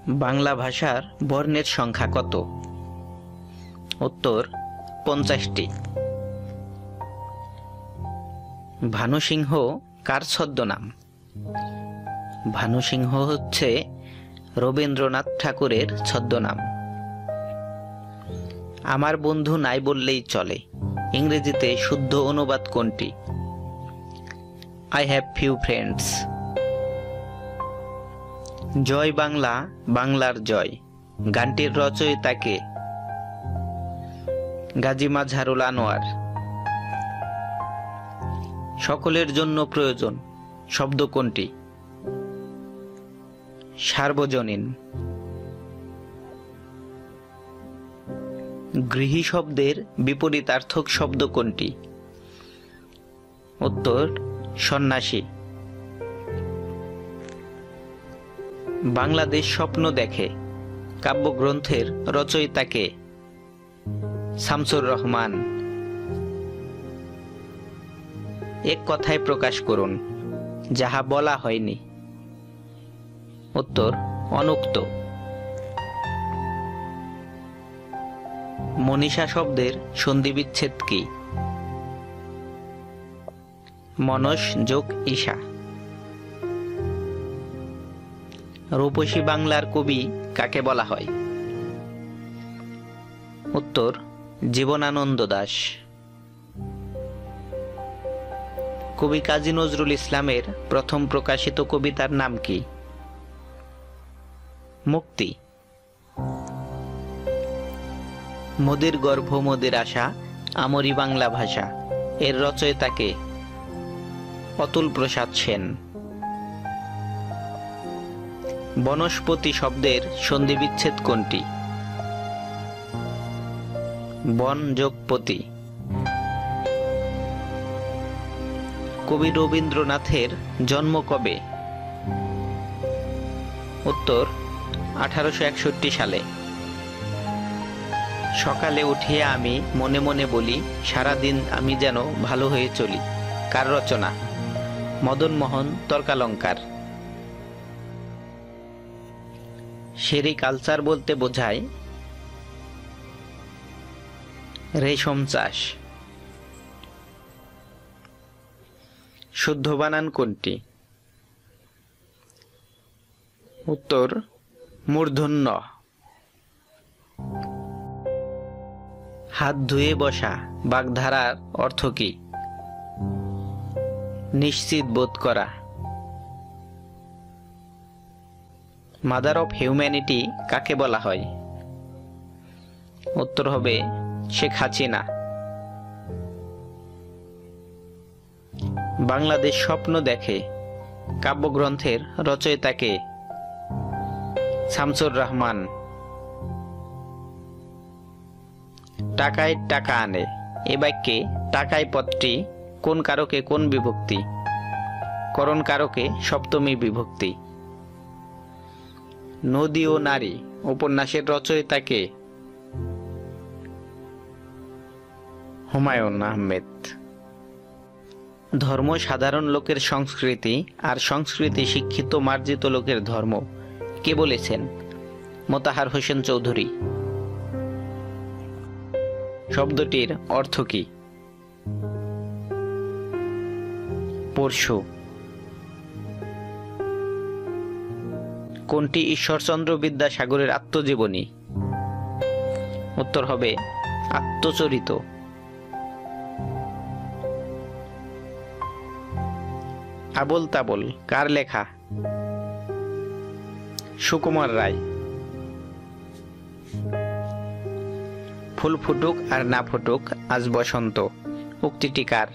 বাংলা ভাষার বর্ণের সংখ্যা কত? উত্তর 50টি। ভানু সিংহ কার ছদ্মনাম? ভানু সিংহ হচ্ছে রবীন্দ্রনাথ ঠাকুরের ছদ্মনাম। আমার বন্ধু নাই বললেই চলে ইংরেজিতে শুদ্ধ অনুবাদ কোনটি? I have few friends. Joy Bangla বাংলার জয় গানটির রচয়িতা কে? গাজী মাজহারুল আনোয়ার। সকলের জন্য প্রয়োজন শব্দ কোনটি? সার্বজনীন। গৃহী শব্দের বিপরীতার্থক শব্দ কোনটি? উত্তর সন্ন্যাসী। বাংলাদেশ স্বপ্ন দেখে কাব্যগ্রন্থের রচয়িতা কে? শামসুর রহমান। এক কথায় প্রকাশ করুন যাহা বলা হয়নি। উত্তর অনুক্ত। মনীষা শব্দের সন্ধিবিচ্ছেদ কি? মনস যোগ ঈশা। রূপসী বাংলার কবি কাকে বলা হয়? উত্তর জীবনানন্দ দাশ। কবি কাজী নজরুল ইসলামের প্রথম প্রকাশিত কবিতার নাম কি? মুক্তি। মোদের গর্ভ মোদের আশা আমরি বাংলা ভাষা এর রচয়িতা কে? অতুল প্রসাদ সেন। বনস্পতি শব্দের সন্ধিবিচ্ছেদ কোনটি? বন যোগ পতি। কবি রবীন্দ্রনাথের জন্ম কবে? উত্তর 1861 সালে। সকালে উঠিয়া আমি মনে মনে বলি সারাদিন আমি যেন ভালো হয়ে চলি কার রচনা? মদন মোহন তর্কালঙ্কার। সেরিকালচার বলতে বোঝায় রেশম চাষ। শুদ্ধ বানান কোনটি? উত্তর মূর্ধন্য। হাত ধুয়ে বসা বাগধারার অর্থ কি? নিশ্চিত বোধ করা। মাদার অফ হিউম্যানিটি কাকে বলা হয়? উত্তর হবে শেখ হাসিনা। বাংলাদেশ স্বপ্ন দেখে কাব্যগ্রন্থের রচয়িতা কে? শামসুর রহমান। টাকায় টাকা আনে এ বাক্যে টাকায় পদটি কোন কারকে কোন বিভক্তি? করণ কারকে সপ্তমী বিভক্তি। নদী ও নারী উপন্যাসের রচয়িতা কে? হুমায়ুন আহমেদ। ধর্ম সাধারণ লোকের সংস্কৃতি আর সংস্কৃতি শিক্ষিত মার্জিত লোকের ধর্ম কে বলেছেন? মোতাহার হোসেন চৌধুরী। শব্দটির অর্থ কি? পরশু। কোনটি ঈশ্বরচন্দ্র বিদ্যাসাগরের আত্মজীবনী? উত্তর হবে আত্মচরিত। আবোল তাবোল কার লেখা? সুকুমার রায়। ফুল ফুটুক আর না ফুটুক আজ বসন্ত উক্তিটি কার?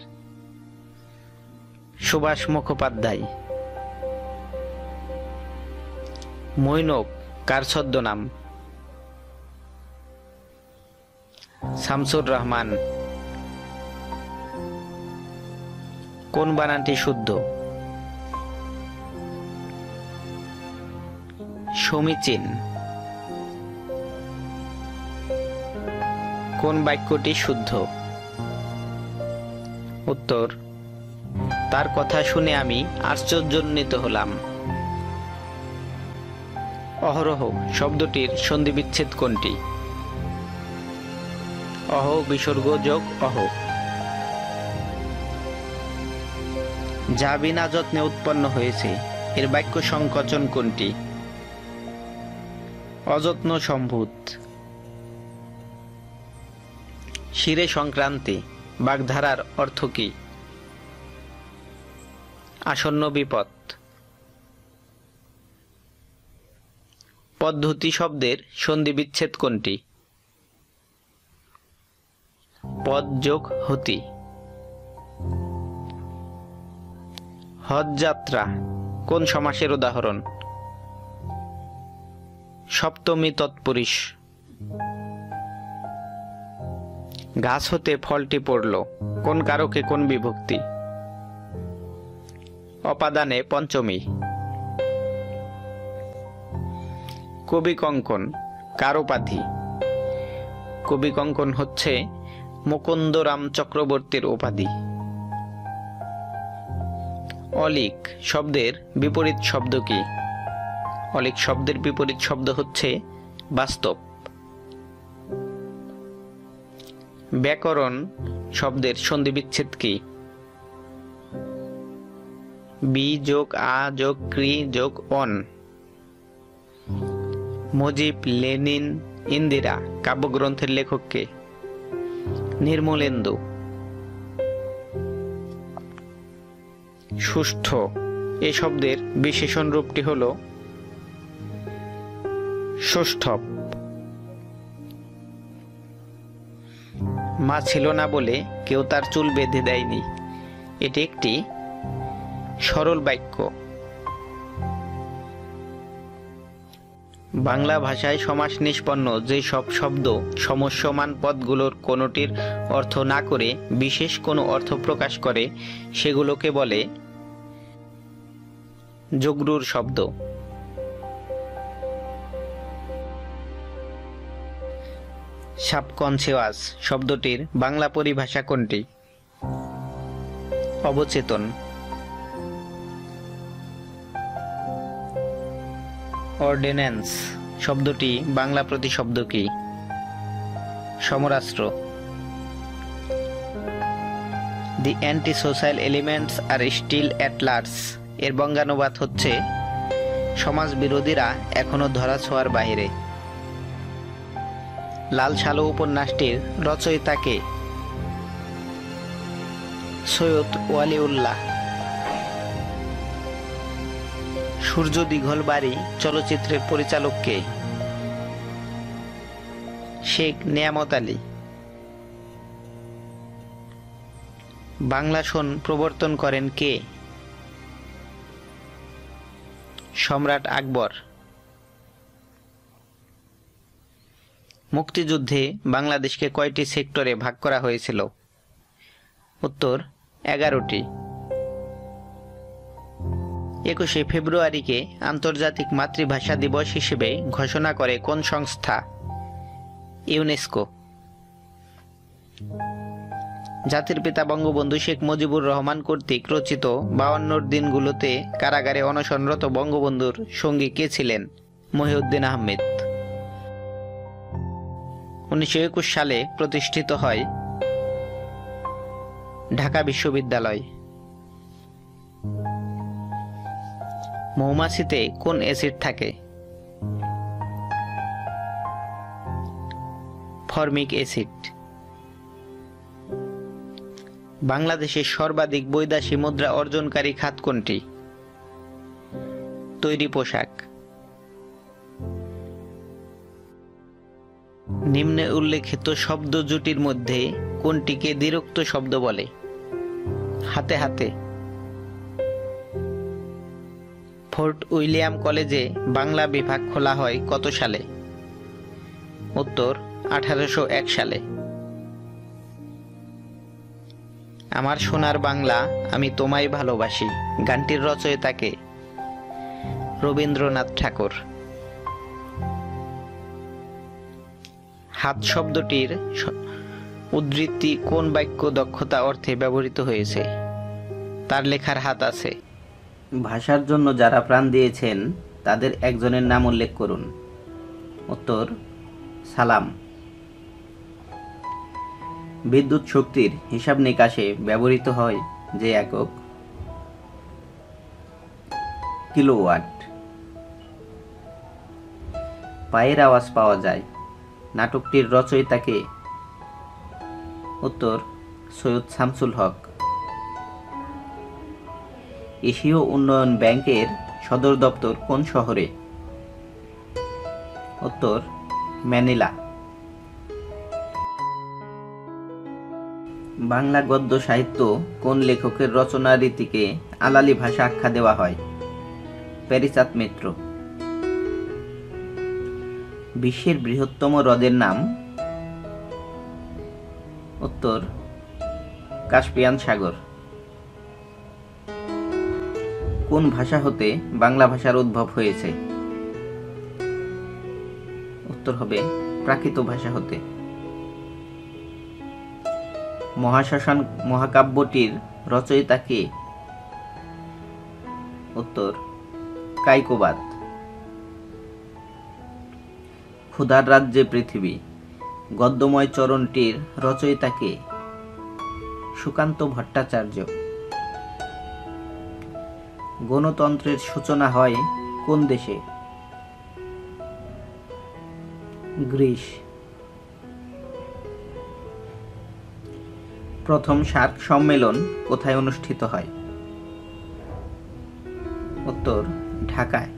সুভাষ মুখোপাধ্যায়। মৈনক কার ছদ্মনাম? শামসুর রহমান। কোন বানানটি শুদ্ধ? সমীচীন। কোন বাক্যটি শুদ্ধ? উত্তর তার কথা শুনে আমি আশ্চর্যান্বিত হলাম। অহরহ শব্দটির সন্ধিবিচ্ছেদ কোনটি? অহ বিসর্গ যোগ অহ। যা বিনা যত্নে উৎপন্ন হয়েছে, এর বাক্য সংকোচন কোনটি? অযত্ন সম্ভূত। শিরে সংক্রান্তি বাগধারার অর্থ কি? আসন্ন বিপদ। পদ্ধতি শব্দের সন্ধিবিচ্ছেদ কোনটি? পদ যোগ হতি। হজ যাত্রা কোন সমাসের উদাহরণ? সপ্তমী তৎপুরুষ। গাছ হতে ফলটি পড়ল কোন কারকে কোন বিভক্তি? অপাদানে পঞ্চমী। কবি কঙ্কন কার উপাধি? কবি কঙ্কন হচ্ছে মুকুন্দরাম চক্রবর্তীর উপাধি। অলিক শব্দের বিপরীত শব্দ কি? অলিক শব্দের বিপরীত শব্দ হচ্ছে বাস্তব। ব্যাকরণ শব্দের সন্ধিবিচ্ছেদ কি? বি যোগ আ যোগ ক্রি যোগ অন। মুজিব, লেনিন, ইন্দিরা কাব্যগ্রন্থের লেখক কে? নির্মলেন্দু। সুষ্ঠ এ শব্দের বিশেষণ রূপটি হল সুষ্ঠব। মা ছিল না বলে কেউ তার চুল বেঁধে দেয়নি, এটি একটি সরল বাক্য। বাংলা ভাষায় সমাস নিষ্পন্ন যে সব শব্দ সমস্যমান পদগুলোর কোনোটির অর্থ না করে বিশেষ কোনো অর্থ প্রকাশ করে সেগুলোকে বলে যোগরূঢ় শব্দ। সাবকনসিয়াস শব্দটির বাংলা পরিভাষা কোনটি? অবচেতন। অর্ডিন্যান্স শব্দটি বাংলা প্রতিশব্দ কি? সমরাস্ত্র। The anti social elements are still at large এর বঙ্গানুবাদ হচ্ছে সমাজ বিরোধীরা এখনো ধরাছোঁয়ার বাইরে। লাল সালু উপন্যাসটির রচয়িতা কে? সৈয়দ ওয়ালিউল্লাহ। সূর্য দীঘল বাড়ি চলচ্চিত্রের পরিচালক কে? শেখ নেয়ামত আলী। বাংলা সন প্রবর্তন করেন কে? সম্রাট আকবর। মুক্তিযুদ্ধে বাংলাদেশকে কয়টি সেক্টরে ভাগ করা হয়েছিল? উত্তর 11টি। 21শে ফেব্রুয়ারিকে আন্তর্জাতিক মাতৃভাষা দিবস হিসেবে ঘোষণা করে কোন সংস্থা? ইউনেস্কো। জাতির পিতা বঙ্গবন্ধু শেখ মুজিবুর রহমান কর্তৃক রচিত 52 দিনগুলোতে কারাগারে অনশনরত বঙ্গবন্ধুর সঙ্গী কে ছিলেন? মহিউদ্দিন আহমেদ। 1921 সালে প্রতিষ্ঠিত হয় ঢাকা বিশ্ববিদ্যালয়। মৌমাছিতে কোন অ্যাসিড থাকে? Formic acid. বাংলাদেশের সর্বাধিক বৈদেশিক মুদ্রা অর্জনকারী খাত কোনটি? তৈরি পোশাক। নিম্নে উল্লেখিত শব্দ জুটির মধ্যে কোনটিকে দ্বিরুক্ত শব্দ বলে? হাতে হাতে। ফোর্ট উইলিয়াম কলেজে বাংলা বিভাগ খোলা হয় কত সালে? উত্তর 1801 সালে। আমার সোনার বাংলা আমি তোমায় ভালোবাসি গানটির রচয়িতা কে? রবীন্দ্রনাথ ঠাকুর। হাত শব্দটির উদ্ধৃতি কোন বাক্য দক্ষতা অর্থে ব্যবহৃত হয়েছে? তার লেখার হাত আছে। ভাষার জন্য যারা প্রাণ দিয়েছেন তাদের একজনের নাম উল্লেখ করুন। উত্তর সালাম। বিদ্যুৎ শক্তির হিসাব নিকাশে ব্যবহৃত হয় যে একক? কিলোওয়াট। পায়ের আওয়াজ পাওয়া যায় নাটকটির রচয়িতা কে? উত্তর সৈয়দ শামসুল হক। এশীয় উন্নয়ন ব্যাংকের সদর দপ্তর কোন শহরে? উত্তর ম্যানিলা। বাংলা গদ্য সাহিত্য কোন লেখকের রচনা রীতিকে আলালি ভাষা আখ্যা দেওয়া হয়? প্যারীচাঁদ মিত্র। বিশ্বের বৃহত্তম হ্রদের নাম? উত্তর কাস্পিয়ান সাগর। কোন ভাষা হতে বাংলা ভাষার উদ্ভব হয়েছে? উত্তর হবে প্রাকৃত ভাষা হতে। মহাশ্মশান মহাকাব্যটির রচয়িতা কে? উত্তর কায়কোবাদ। ক্ষুধার রাজ্যে পৃথিবী গদ্যময় চরণটির রচয়িতা কে? সুকান্ত ভট্টাচার্য। গণতন্ত্রের সূচনা হয় কোন দেশে? গ্রিস। প্রথম সার্ক সম্মেলন কোথায় অনুষ্ঠিত হয়? উত্তর ঢাকায়।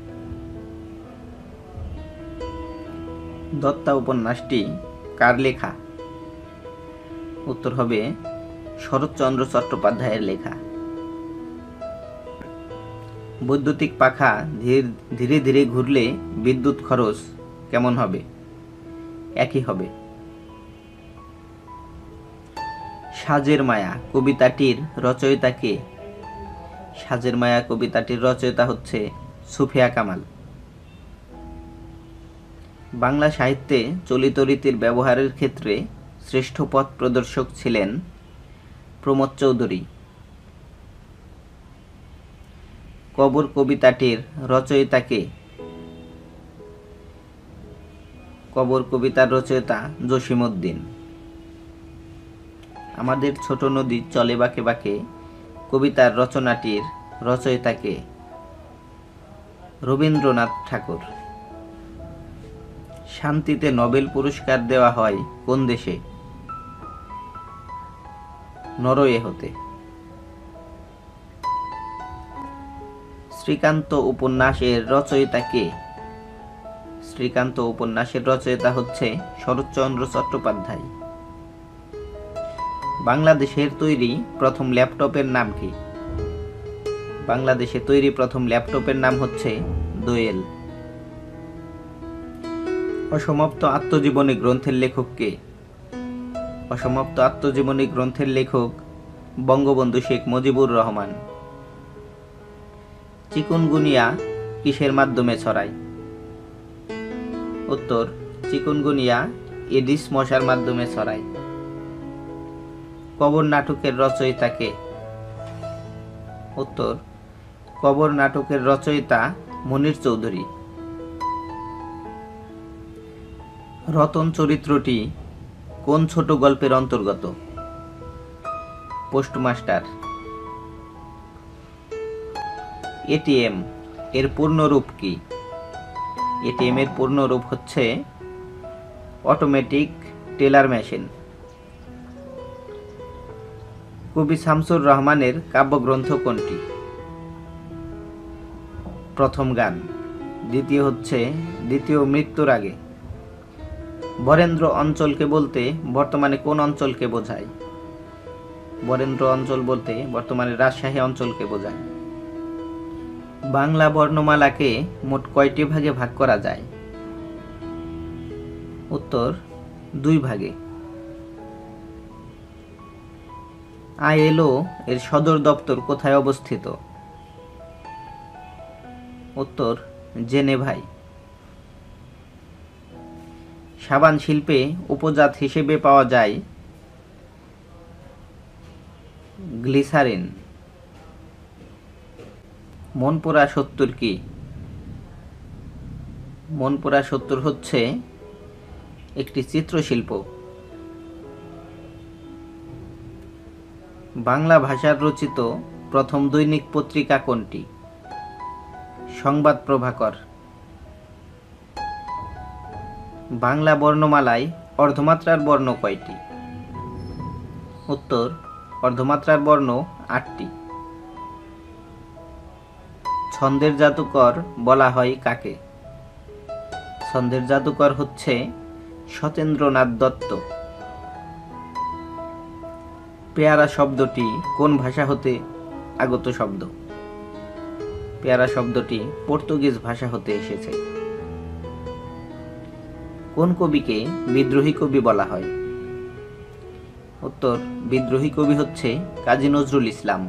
দত্তা উপন্যাসটি কার লেখা? উত্তর হবে শরৎচন্দ্র চট্টোপাধ্যায়ের লেখা। বৈদ্যুতিক পাখা ধীরে ধীরে ঘুরলে বিদ্যুৎ খরচ কেমন হবে? একই হবে। সাজের মায়া কবিতাটির রচয়িতা কে? সাজের মায়া কবিতাটির রচয়িতা হচ্ছে সুফিয়া কামাল। বাংলা সাহিত্যে চলিত রীতির ব্যবহারের ক্ষেত্রে শ্রেষ্ঠ পথ প্রদর্শক ছিলেন প্রমোদ চৌধুরী। কবর কবিতাটির রচয়িতা কে? কবর কবিতার রচয়িতা জসিমউদ্দিন। আমাদের ছোট নদী চলে বাঁকে বাঁকে কবিতার রচনাটির রচয়িতা কে? রবীন্দ্রনাথ ঠাকুর। শান্তিতে নোবেল পুরস্কার দেওয়া হয় কোন দেশে? নরওয়ে হতে। শ্রীকান্ত উপন্যাসের রচয়িতা কে? শ্রীকান্ত উপন্যাসের রচয়িতা হচ্ছে শরৎচন্দ্র চট্টোপাধ্যায়। বাংলাদেশের তৈরি প্রথম ল্যাপটপের নাম কি? বাংলাদেশে তৈরি প্রথম ল্যাপটপের নাম হচ্ছে দোয়েল। অসমাপ্ত আত্মজীবনী গ্রন্থের লেখক কে? অসমাপ্ত আত্মজীবনী গ্রন্থের লেখক বঙ্গবন্ধু শেখ মুজিবুর রহমান। চিকুনগুনিয়া কিসের মাধ্যমে ছড়ায়? উত্তর চিকুনগুনিয়া এডিস মশার মাধ্যমে ছড়ায়। কবর নাটকের রচয়িতা কে? উত্তর কবর নাটকের রচয়িতা মনির চৌধুরী। রতন চরিত্রটি কোন ছোট গল্পের অন্তর্গত? পোস্টমাস্টার। এটিএম এর পূর্ণ রূপ কি? এটিএম এর পূর্ণ রূপ হচ্ছে অটোমেটিক টেলার মেশিন। কবি শামসুর রহমানের কাব্যগ্রন্থ কোনটি? প্রথম গান। দ্বিতীয় মৃত্যুর আগে। বরেন্দ্র অঞ্চলকে বলতে বর্তমানে কোন অঞ্চলকে বোঝায়? বরেন্দ্র অঞ্চল বলতে বর্তমানে রাজশাহী অঞ্চলকে বোঝায়। বাংলা বর্ণমালাকে মোট কয়টি ভাগে ভাগ করা যায়? উত্তর 2 ভাগে। আইএলও এর সদর দপ্তর কোথায় অবস্থিত? উত্তর জেনেভায়। সাবান শিল্পে উপজাত হিসেবে পাওয়া যায় গ্লিসারিন। মন পোড়া 70 কি? মনপুরা ৭০ হচ্ছে একটি চিত্রশিল্প। বাংলা ভাষার রচিত প্রথম দৈনিক পত্রিকা কোনটি? সংবাদ প্রভাকর। বাংলা বর্ণমালায় অর্ধমাত্রার বর্ণ কয়টি? উত্তর, অর্ধমাত্রার বর্ণ ৮টি। ছন্দের জাদুকর বলা হয় কাকে? ছন্দের জাদুকর হচ্ছে সতেন্দ্রনাথ দত্ত। পেয়ারা শব্দটি কোন ভাষা হতে আগত শব্দ? পেয়ারা শব্দটি পর্তুগিজ ভাষা হতে এসেছে। কোন কবিকে বিদ্রোহী কবি বলা হয়? উত্তর, বিদ্রোহী কবি হচ্ছে কাজী নজরুল ইসলাম।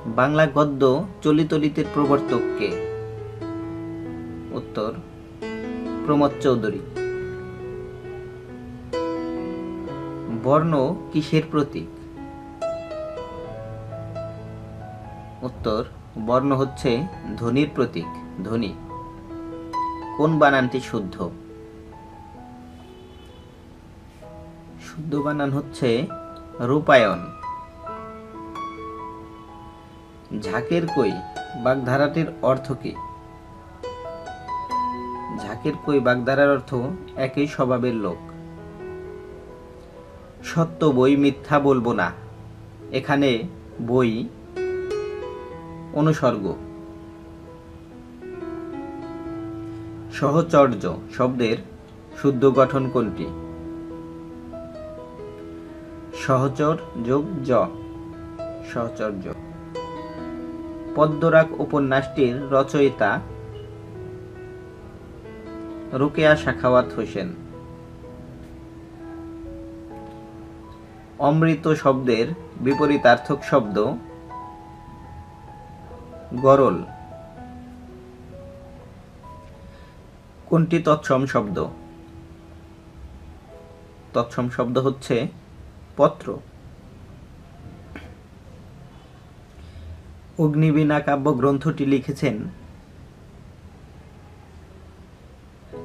বাংলা গদ্য চলিত রীতির প্রবর্তক কে? উত্তর, প্রমথ চৌধুরী। বর্ণ কিসের প্রতীক? উত্তর, বর্ণ হচ্ছে ধ্বনির প্রতীক, ধ্বনি। কোন বানানটি শুদ্ধ? শুদ্ধ বানান হচ্ছে রূপায়ণ। ঝাঁকের কই বাগধারাটির অর্থ কি? ঝাঁকের কই বাগধারার অর্থ একই স্বভাবের লোক। সত্য বই মিথ্যা বলবো না, এখানে বই অনুসর্গ। সহচর্য শব্দের শুদ্ধ গঠন কোনটি? সহচর যোগ জ, সহচর্য। পদ্মরাগ উপন্যাসটির রচয়িতা রোকেয়া সাখাওয়াত হোসেন। অমৃত শব্দের বিপরীতার্থক শব্দ গরল। কোনটি তৎসম শব্দ? তৎসম শব্দ হচ্ছে পত্র। অগ্নিবীণা কাব্যগ্রন্থটি লিখেছেন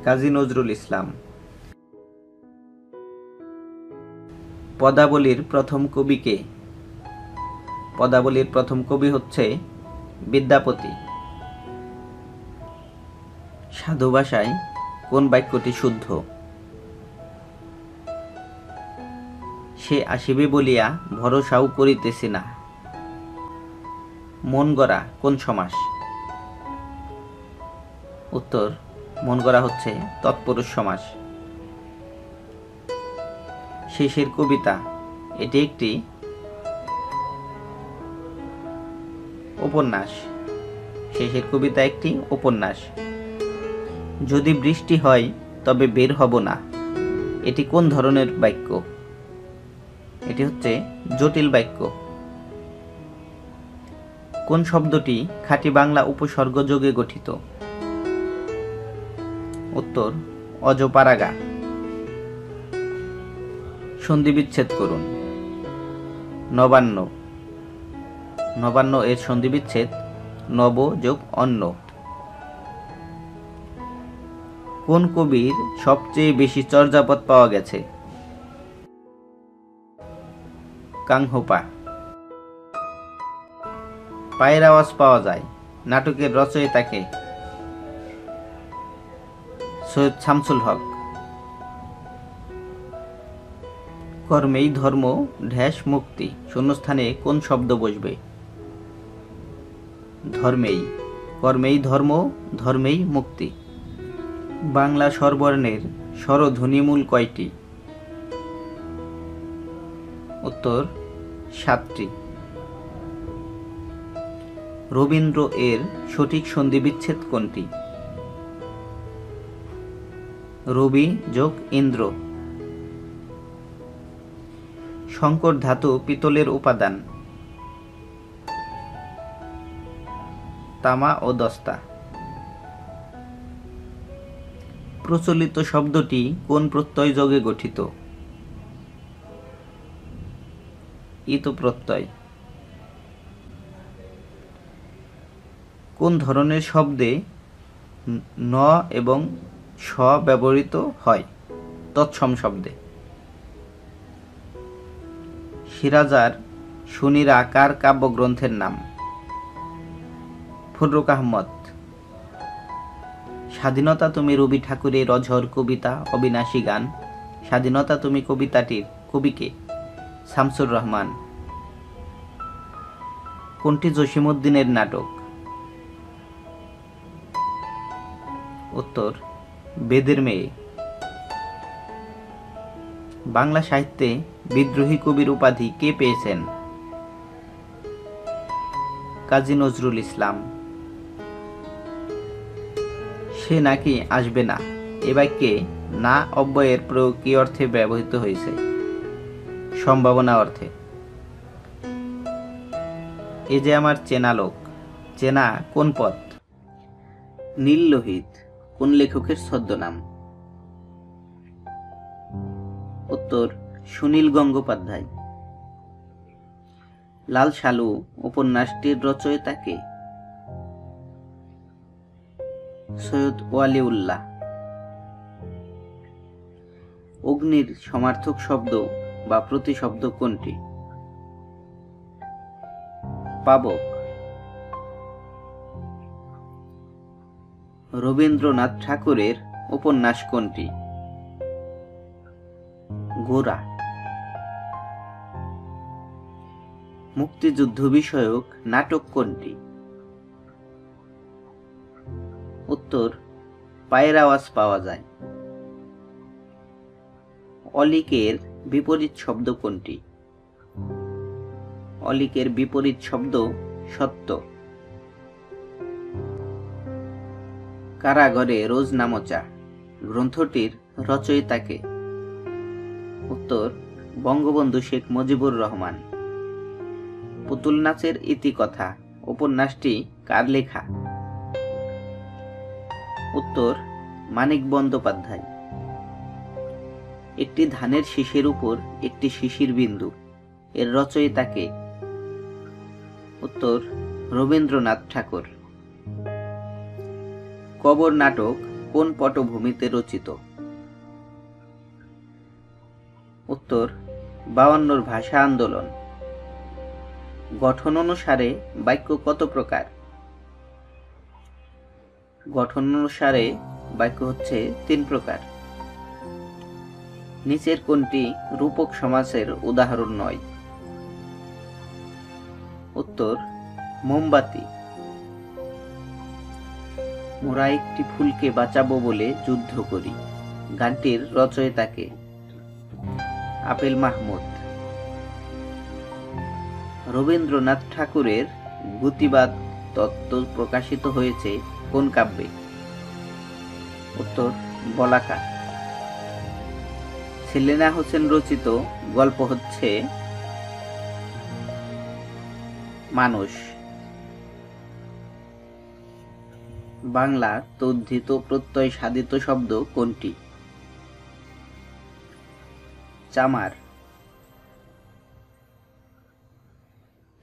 কাজী নজরুল ইসলাম। পদাবলীর প্রথম কবি কে? পদাবলীর প্রথম কবি হচ্ছে বিদ্যাপতি। সাধু ভাষায় কোন বাক্যটি শুদ্ধ? সে আসিবে বলিয়া ভরসাও করিতেছি না। মন গড়া কোন সমাস? উত্তর, মন গড়া হচ্ছে তৎপুরুষ সমাস। শেষের কবিতা এটি একটি উপন্যাস। শেষের কবিতা একটি উপন্যাস। যদি বৃষ্টি হয় তবে বের হব না, এটি কোন ধরনের বাক্য? এটি হচ্ছে জটিল বাক্য। কোন শব্দটি খাঁটি বাংলা উপসর্গ যোগে গঠিত? উত্তর, অজপাড়াগা। সন্ধি বিচ্ছেদ করুন। নবান্ন। নবান্ন এর সন্ধি বিচ্ছেদ নব যোগ অন্ন। কোন কবির সবচেয়ে বেশি চর্যাপদ পাওয়া গেছে? কাংহোপা। পায়ের আওয়াজ পাওয়া যায় নাটকের রচয়িতা কে? সৈয়দ শামসুল হক। কর্মেই ধর্ম ঢ্যাশ মুক্তি শূন্যস্থানে কোন শব্দ বসবে? ধর্মেই। কর্মেই ধর্ম, ধর্মেই মুক্তি। বাংলা স্বরবর্ণের স্বরধ্বনিমূল কয়টি? উত্তর, 7টি। রবীন্দ্র এর সঠিক সন্ধি বিচ্ছেদ কোনটি? রবি যোগ ইন্দ্র। সংকর ধাতু পিতলের উপাদান। তামা ও দস্তা। প্রচলিত শব্দটি কোন প্রত্যয় যোগে গঠিত? ইত প্রত্যয়। কোন ধরনের শব্দে ন এবং স ব্যবহৃত হয় তৎসম শব্দে। সিরাজার সুনীরা কার কাব্যগ্রন্থের নাম? ফররুখ আহমদ। স্বাধীনতা তুমি রবি ঠাকুরের অঝর কবিতা অবিনাশী গান। স্বাধীনতা তুমি কবিতাটির কবিকে? শামসুর রহমান। কোনটি জসিমউদ্দিনের নাটক? উত্তর বেদের মেয়ে। বাংলা সাহিত্যে বিদ্রোহী কবির উপাধি কে পেয়েছেন? কাজী নজরুল ইসলাম। সে নাকি আসবে না এ বাক্যে না অব্যয়ের প্রয়োগ কি অর্থে ব্যবহৃত হয়েছে? সম্ভাবনা অর্থে। এ যে আমার চেনা লোক, চেনা কোন পথ? নীল লোহিত কোন লেখকের ছদ্মনাম? উত্তর সুনীল গঙ্গোপাধ্যায়। লাল সালু উপন্যাসটির রচয়িতা কে? সৈয়দ ওয়ালিউল্লাহ। অগ্নির সমার্থক শব্দ বা প্রতিশব্দ কোনটি? পাবক। রবীন্দ্রনাথ ঠাকুরের উপন্যাস কোনটি? গোরা। মুক্তিযুদ্ধ বিষয়ক নাটক কোনটি? উত্তর পায়ের আওয়াজ পাওয়া যায়। অলিকের বিপরীত শব্দ কোনটি? অলিকের বিপরীত শব্দ সত্য। কারাগারে রোজ নামচা গ্রন্থটির রচয়িতা কে? উত্তর বঙ্গবন্ধু শেখ মুজিবুর রহমান। পুতুল নাচের ইতিকথা উপন্যাসটি কার লেখা? উত্তর মানিক বন্দ্যোপাধ্যায়। একটি ধানের শীষের উপর একটি শিশির বিন্দু এর রচয়িতা কে? উত্তর রবীন্দ্রনাথ ঠাকুর। কবর নাটক কোন পটভূমিতে রচিত? উত্তর 52 ভাষা আন্দোলন। গঠন অনুসারে বাক্য কত প্রকার? গঠন অনুসারে বাক্য হচ্ছে 3 প্রকার। নিচের কোনটি রূপক সমাসের উদাহরণ নয়? উত্তর মোমবাতি। মোরা একটি ফুলকে বাঁচাবো বলে যুদ্ধ করি গানটির রচয়িতা কে? আপেল মাহমুদ। রবীন্দ্রনাথ ঠাকুরের গতিবাদ তত্ত্ব প্রকাশিত হয়েছে কোন কাব্যে? উত্তর বলাকা। সেলিনা হোসেন রচিত গল্প হচ্ছে মানুষ। বাংলা তদ্ধিত প্রত্যয় সাধিত শব্দ কোনটি? চামার।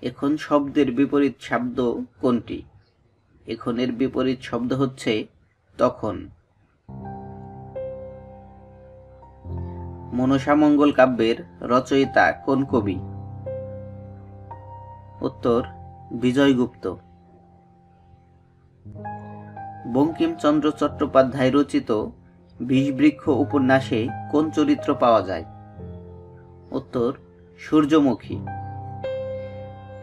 এখন শব্দের বিপরীত শব্দ কোনটি? এখনের বিপরীত শব্দ হচ্ছে তখন। মনসামঙ্গল কাব্যের রচয়িতা কোন কবি? উত্তর বিজয়গুপ্ত। বঙ্কিমচন্দ্র চট্টোপাধ্যায় রচিত বিষবৃক্ষ উপন্যাসে কোন চরিত্র পাওয়া যায়? উত্তর সূর্যমুখী।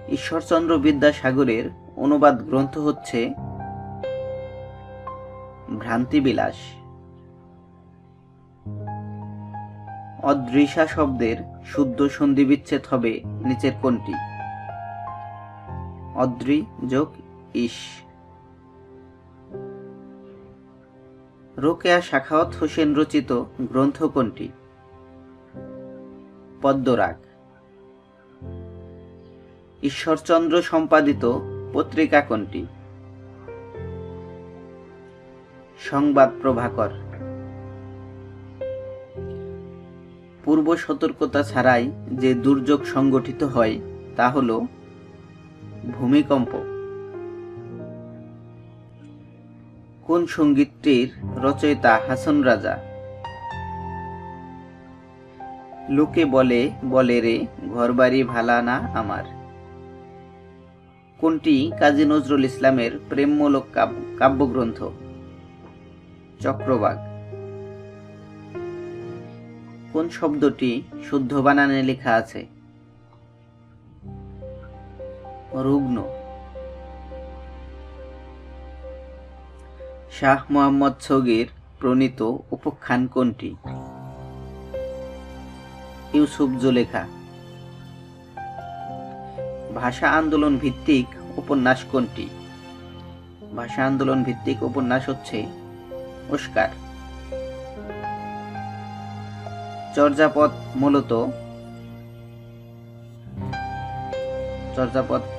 ঈশ্বরচন্দ্র বিদ্যাসাগরের অনুবাদ গ্রন্থ হচ্ছে ভ্রান্তিবিলাস। অদৃশা শব্দের শুদ্ধ সন্ধিবিচ্ছেদ হবে নিচের কোনটি? অদ্রি যোগ ইস। রোকেয়া সাখাওয়াত হোসেন রচিত গ্রন্থ কোনটি? পদ্মরাগ। ঈশ্বরচন্দ্র সম্পাদিত পত্রিকা কোনটি? সংবাদ প্রভাকর। পূর্ব সতর্কতা ছাড়াই যে দুর্যোগ সংগঠিত হয় তা হল ভূমিকম্প। কোন সঙ্গীতটির রচয়িতা হাসন রাজা? লোকে বলে বলে রে ঘরবাড়ি ভালা না আমার। কোনটি কাজী নজরুল ইসলামের প্রেমমূলক কাব্যগ্রন্থ? চক্রবাক। কোন শব্দটি শুদ্ধ বানানে লেখা আছে? রুগ্ন। শাহ মোহাম্মদ ছগির প্রণীত উপাখ্যান কোনটি? ইউসুফ জুলেখা। ভাষা আন্দোলন ভিত্তিক উপন্যাস কোনটি? ভাষা আন্দোলন ভিত্তিক উপন্যাস হচ্ছে ওস্কার। চর্যাপদ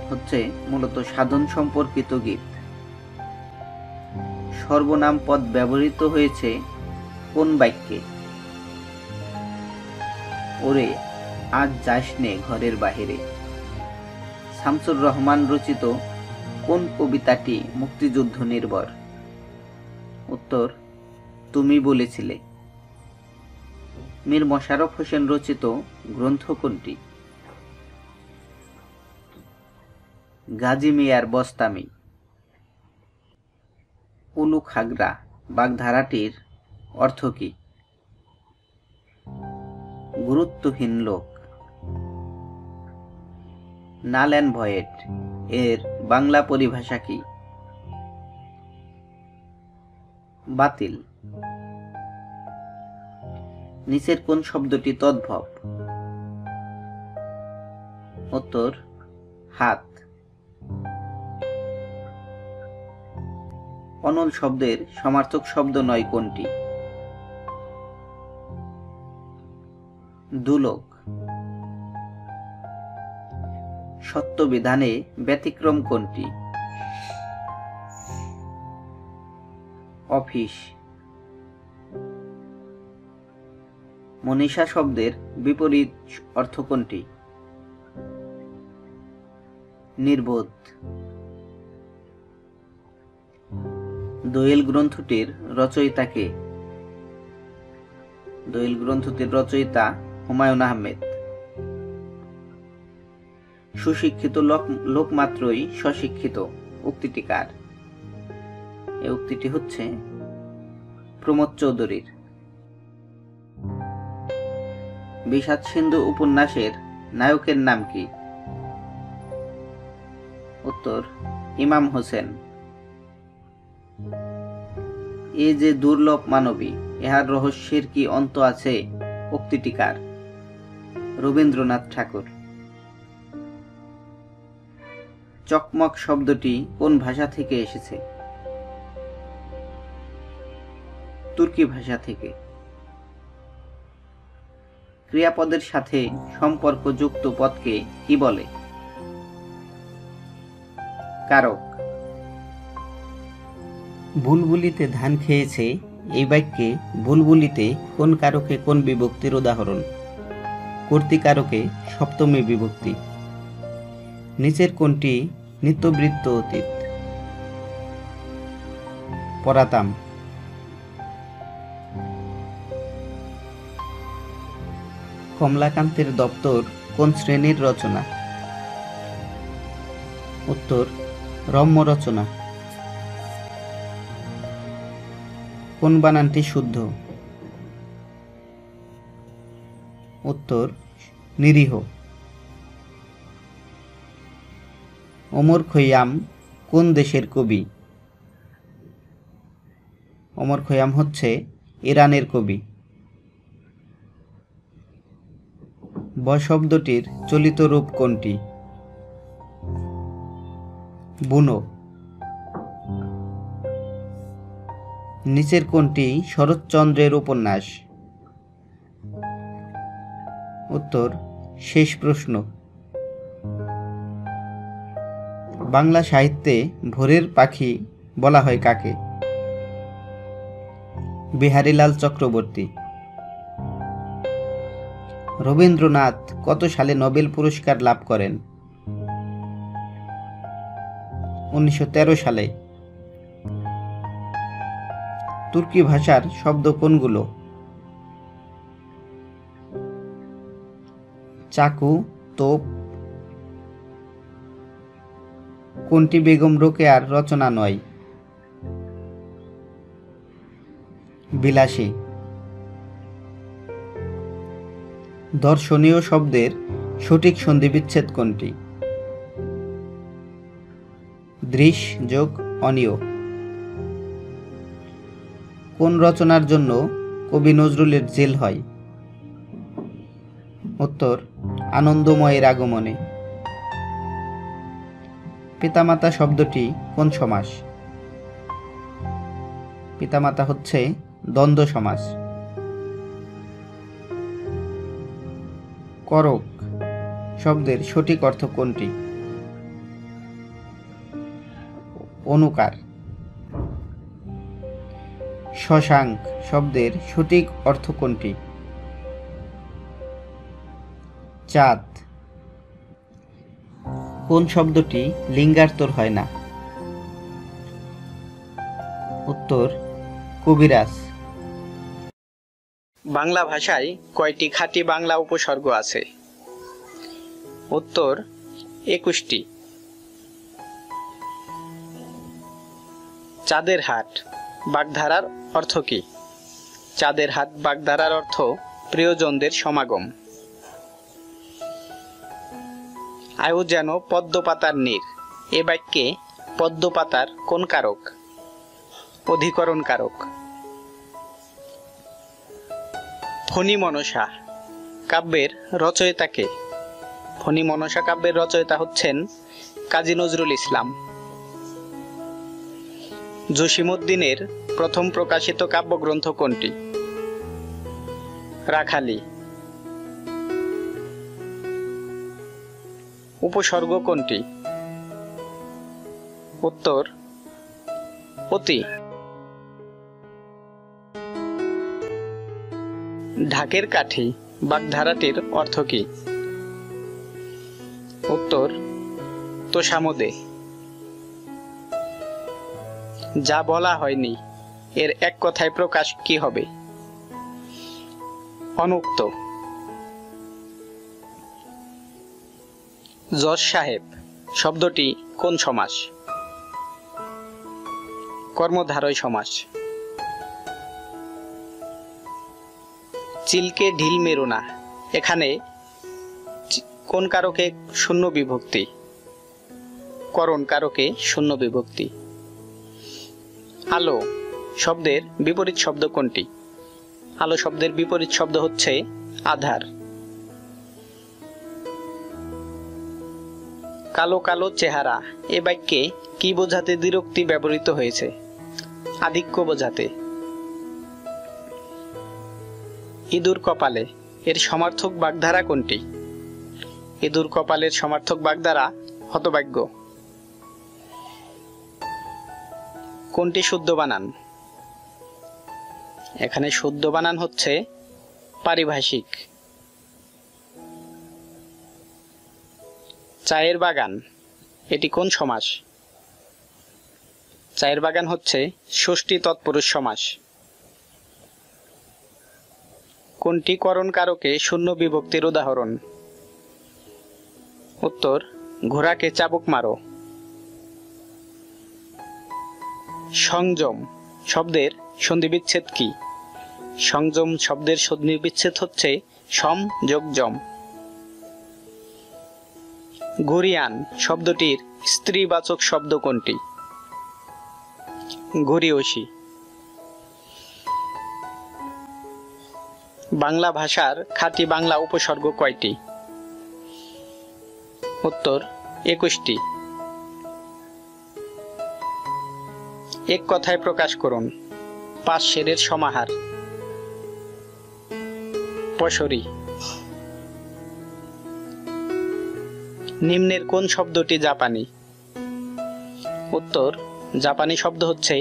হচ্ছে মূলত সাধন সম্পর্কিত গীত। সর্বনাম পদ ব্যবহৃত হয়েছে কোন বাক্যে? ওরে আজ যাস নে ঘরের বাহিরে। শামসুর রহমান রচিত কোন কবিতাটি মুক্তিযুদ্ধ নির্ভর? উত্তর তুমি বলেছিলে। মীর মশাররফ হোসেন রচিত গ্রন্থ কোনটি? গাজী মিয়ার বস্তামি। উলু খাগড়া বাগধারাটির অর্থ কি? গুরুত্বহীন লোক। নাল অ্যান্ড ভয়েড এর বাংলা পরিভাষা কি? বাতিল। নিচের কোন শব্দটি তদ্ভব? উত্তর হাত। অনল শব্দের সমার্থক শব্দ নয় কোনটি? দুলোক। সত্য বিধানে ব্যতিক্রম কোনটি? অফিস। মনীষা শব্দের বিপরীত অর্থ কোনটি? নির্বোধ। দোয়েল গ্রন্থটির রচয়িতা কে? দোয়েল গ্রন্থটির রচয়িতা হুমায়ুন আহমেদ। সুশিক্ষিত লোক মাত্রই স্বশিক্ষিত উক্তিটি কার? এই উক্তিটি হচ্ছে প্রমোদ চৌধুরীর। বিষাদ সিন্ধু উপন্যাসের নায়কের নাম কি? উত্তর ইমাম হোসেন। এ যে দুর্লভ মানবী, ইহার রহস্যের কি অন্ত আছে উক্তিটি কার? রবীন্দ্রনাথ ঠাকুর। চকমক শব্দটি কোন ভাষা থেকে এসেছে? তুর্কি ভাষা থেকে। ক্রিয়াপদের সাথে সম্পর্কযুক্ত পদকে কি বলে? কারক। বুলবুলিতে ধান খেয়েছে এই বাক্যে বুলবুলিতে কোন কারকে কোন বিভক্তির উদাহরণ? কর্তৃকারকে সপ্তমী বিভক্তি। নিচের কোনটি নিত্যবৃত্ত অতীত? পরাতাম। কমলাকান্তের দপ্তর কোন শ্রেণীর রচনা? উত্তর রম্য রচনা। কোন বানানটি শুদ্ধ? উত্তর নিরীহ। ওমর খৈয়াম কোন দেশের কবি? ওমর খৈয়াম হচ্ছে ইরানের কবি। ব শব্দটির চলিত রূপ কোনটি? বুনো। নিচের কোনটি শরৎচন্দ্রের উপন্যাস? উত্তর শেষ প্রশ্ন। বাংলা সাহিত্যে ভোরের পাখি বলা হয় কাকে? বিহারীলাল চক্রবর্তী। রবীন্দ্রনাথ কত সালে নোবেল পুরস্কার লাভ করেন? 1913 সালে। তুর্কি ভাষার শব্দ কোনগুলো? চাকু, তোপ। কোনটি বেগম রোকেয়ার রচনা নয়? বিলাসী। দর্শনীয় শব্দের সঠিক সন্ধিবিচ্ছেদ কোনটি? দৃশ যোগ অনিয়। কোন রচনার জন্য কবি নজরুলের জেল হয়? উত্তর, আনন্দময়ের আগমনে। পিতামাতা শব্দটি কোন সমাস? পিতামাতা হচ্ছে দ্বন্দ্ব সমাস। করক শব্দের সঠিক অর্থ কোনটি? অনুকার। শশাঙ্ক শব্দের সঠিক অর্থ কোনটি? চাঁদ। কোন শব্দটি লিঙ্গার্তর হয় না? উত্তর, কবিরাজ। বাংলা ভাষায় কয়টি খাঁটি বাংলা উপসর্গ আছে? উত্তর, 21টি। চাঁদের হাট বাগধারার অর্থ কি? চাঁদের হাট বাগধারার অর্থ প্রিয়জনদের সমাগম। আয়ু যেন পদ্মপাতার নীর, এ বাক্যে পদ্মপাতার কোন কারক? অধিকরণ কারক। ফণী মনসা কাব্যের রচয়িতা কে? ফণী মনসা কাব্যের রচয়িতা হচ্ছেন কাজী নজরুল ইসলাম। জসীমউদ্দীনের প্রথম প্রকাশিত কাব্যগ্রন্থ কোনটি? রাখালি। উপসর্গ কোনটি? উত্তর, অতি। ঢাকের কাঠি বাগধারাটির অর্থ কি? উত্তর, তোষামোদে। যা বলা হয়নি এর এক কথায় প্রকাশ কি হবে? অনুক্ত। জজ সাহেব শব্দটি কোন সমাস? কর্মধারয় সমাস। চিলকে ঢিল মেরো না, এখানে কোন কারকে শূন্য বিভক্তি? করণ কারকে শূন্য বিভক্তি। আলো শব্দের বিপরীত শব্দ কোনটি? আলো শব্দের বিপরীত শব্দ হচ্ছে আধার। কালো কালো চেহারা এ বাক্যে কি বোঝাতে দ্বিরুক্তি ব্যবহৃত হয়েছে? আধিক্য বোঝাতে। ইঁদুর কপালে এর সমার্থক বাগধারা কোনটি? ইঁদুর কপালের সমার্থক বাগধারা হতভাগ্য। কোনটি শুদ্ধ বানান? এখানে শুদ্ধ বানান হচ্ছে পারিভাষিক। চায়ের বাগান এটি কোন সমাস? চায়ের বাগান হচ্ছে ষষ্ঠী তৎপুরুষ সমাস। কোনটি করণ কারকে শূন্য বিভক্তির উদাহরণ? উত্তর, ঘোড়াকে চাবুক মারো। সংযম শব্দের সন্ধিবিচ্ছেদ কি? সংযম শব্দের সন্ধিবিচ্ছেদ হচ্ছে সম যোগ যম। গরিয়ান শব্দটির স্ত্রীবাচক শব্দ কোনটি? গরিয়সী। বাংলা ভাষার খাঁটি বাংলা উপসর্গ কয়টি? উত্তর, 21টি। এক কথায় প্রকাশ করুন। 5 শেরের সমাহার। পশরি। নিম্নের কোন শব্দটি জাপানি? উত্তর, জাপানি শব্দ হচ্ছে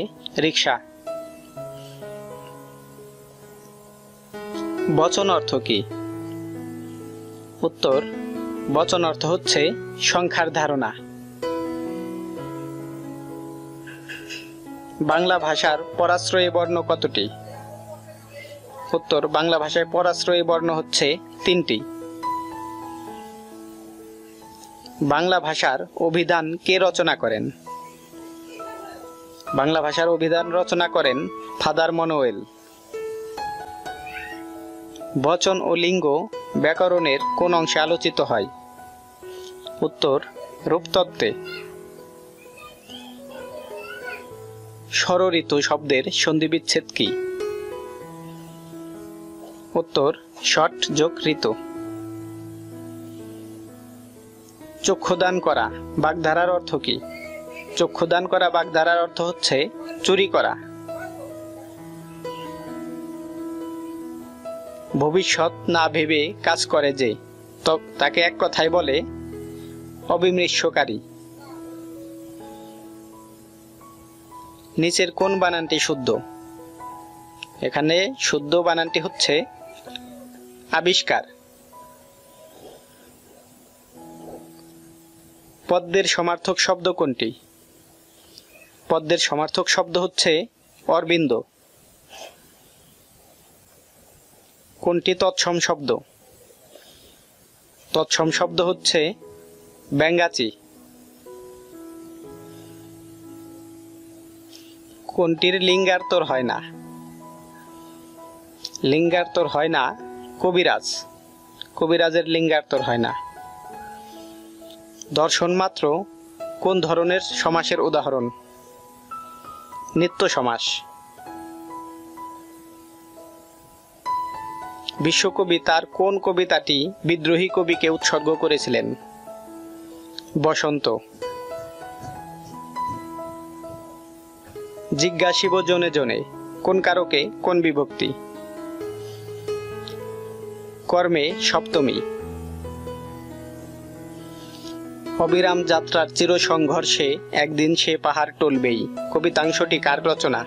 রিকশা। বচন অর্থ কি? উত্তর, বচন অর্থ হচ্ছে সংখ্যার ধারণা। বাংলা ভাষার পরাশ্রয়ী বর্ণ কতটি? উত্তর, বাংলা ভাষায় পরাশ্রয়ী বর্ণ হচ্ছে 3টি। বাংলা ভাষার অভিধান কে রচনা করেন? বাংলা ভাষার অভিধান রচনা করেন ফাদার মনোয়েল। বচন ও লিঙ্গ ব্যাকরণের কোন অংশে আলোচিত হয়? উত্তর, রূপতত্ত্বে। ষড়ঋতু শব্দের সন্ধিবিচ্ছেদ কি? উত্তর, ষট যোগ ঋতু। চক্ষুদান করা বাগধারার অর্থ কি? চক্ষুদান করা বাগধারার অর্থ হচ্ছে চুরি করা। ভবিষ্যৎ না ভেবে কাজ করে যে তাকে এক কথায় বলে অবিমৃষ্যকারী। নিচের কোন বানানটি শুদ্ধ? এখানে শুদ্ধ বানানটি হচ্ছে আবিষ্কার। পদ্মের সমার্থক শব্দ কোনটি? পদ্মের সমার্থক শব্দ হচ্ছে অরবিন্দ। কোনটি তৎসম শব্দ? তৎসম শব্দ হচ্ছে ব্যঙ্গাচী। কোনটির লিঙ্গার্তর হয় না? লিঙ্গার্তর হয় না কবিরাজ। কবিরাজের লিঙ্গার্তর হয় না। দর্শন মাত্র কোন ধরনের সমাসের উদাহরণ? নিত্য সমাস। বিশ্বকবি তার কোন কবিতাটি বিদ্রোহী কবিকে উৎসর্গ করেছিলেন? বসন্ত। জিজ্ঞাসিব জনে জনে কোন কারকে কোন বিভক্তি? কর্মে সপ্তমী। অবিরাম যাত্রার চির সংঘর্ষে একদিন সে পাহাড় টলবেই কবিতাংশটি কার রচনা?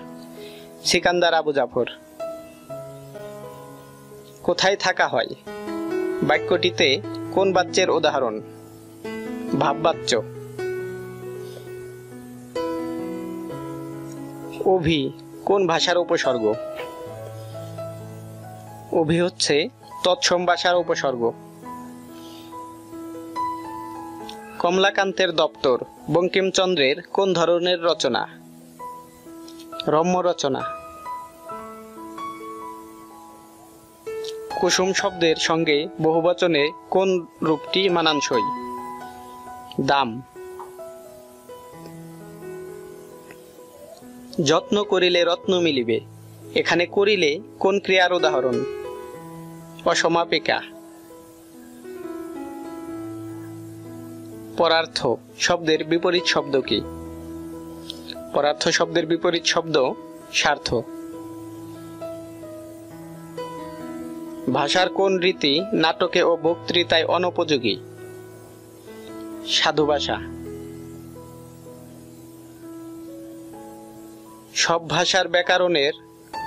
সিকান্দার আবু জাফর। কোথায় থাকা হয় বাক্যটিতে কোন বাচ্যের উদাহরণ? ভাববাচ্য। অভি কোন ভাষার উপসর্গ? অভি হচ্ছে তৎসম ভাষার উপসর্গ। কমলাকান্তের দপ্তর বঙ্কিমচন্দ্রের কোন ধরনের রচনা? রম্য রচনা। কুসুম শব্দের সঙ্গে বহুবচনে কোন রূপটি মানানসই? দাম। যত্ন করিলে রত্ন মিলিবে, এখানে করিলে কোন ক্রিয়ার উদাহরণ? অসমাপিকা। পরার্থ শব্দের বিপরীত শব্দ কি? পরার্থ শব্দের বিপরীত শব্দ স্বার্থ। ভাষার কোন রীতি নাটকে ও বক্তৃতায় অনুপযোগী? সাধু ভাষা। সব ভাষার ব্যাকরণের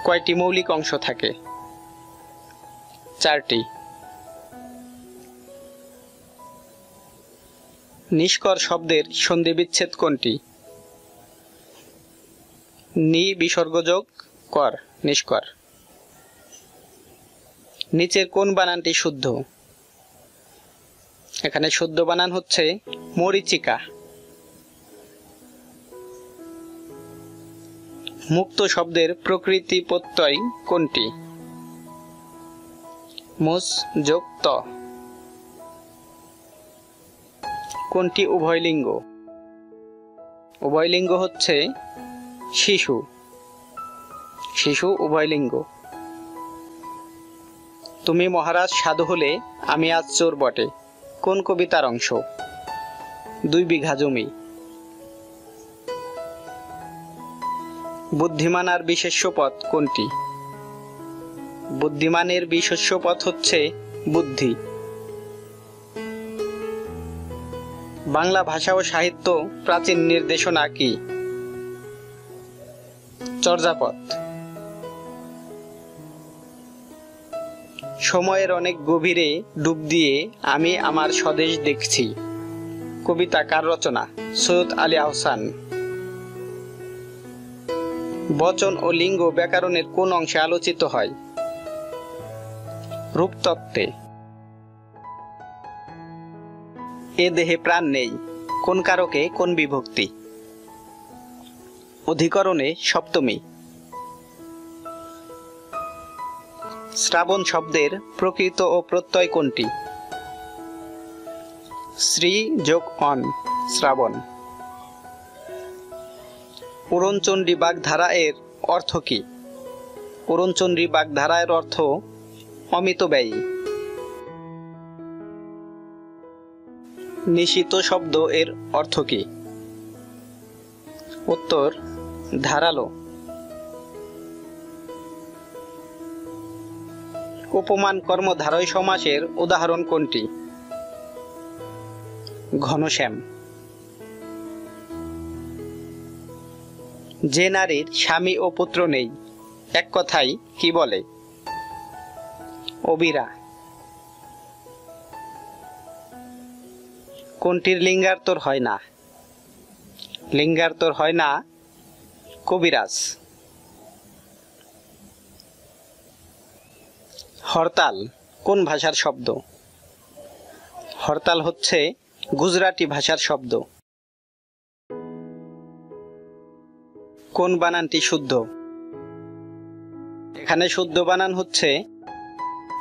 কয়টি মৌলিক অংশ থাকে? 4টি। নিষ্কর শব্দের সন্ধিবিচ্ছেদ কোনটি? নি বিসর্গযোগ কর, নিষ্কর। নিচের কোন বানানটি শুদ্ধ? এখানে শুদ্ধ বানান হচ্ছে মরীচিকা। মুক্ত শব্দের প্রকৃতি প্রত্যয় কোনটি? মুস যোগ ত। কোনটি উভয়লিঙ্গ? উভয়লিঙ্গ হচ্ছে শিশু। শিশু উভয়লিঙ্গ। তুমি মহারাজ সাধু হলে আমি আজ চোর বটে কোন কবিতার অংশ? 2 বিঘা জমি। বুদ্ধিমান আর বিশেষ্য পদ কোনটি? বুদ্ধিমানের বিশেষ্য পদ হচ্ছে বুদ্ধি। বাংলা ভাষা ও সাহিত্য প্রাচীন নির্দেশনা কি? চর্যাপদ। সময়ের অনেক গভীরে ডুব দিয়ে আমি আমার স্বদেশ দেখছি কবিতা কার রচনা? সৈয়দ আলী আহসান। বচন ও লিঙ্গ ব্যাকরণের কোন অংশে আলোচিত হয়? রূপতত্ত্বে। এ দেহে প্রাণ নেই কোন কারকে কোন বিভক্তি? অধিকরণে সপ্তমী। শ্রাবণ শব্দের প্রকৃত ও প্রত্যয় কোনটি? শ্রী যোগ অন, শ্রাবণ। উড়নচণ্ডী বাগধারা এর অর্থ কি? উড়নচণ্ডী বাগধারা এর অর্থ অমিতব্যয়ী। নিশিত শব্দ এর অর্থ কি? উত্তর ধারালো। উপমান কর্মধারয় সমাসের উদাহরণ কোনটি? ঘনশ্যাম। যে নারীর স্বামী ও পুত্র নেই এক কথায় কি বলে? অবিরা। কোনটির লিঙ্গার্তর হয় না? লিঙ্গার্তর হয় না কবিরাজ। হরতাল কোন ভাষার শব্দ? হরতাল হচ্ছে গুজরাটি ভাষার শব্দ। কোন বানানটি শুদ্ধ? এখানে শুদ্ধ বানান হচ্ছে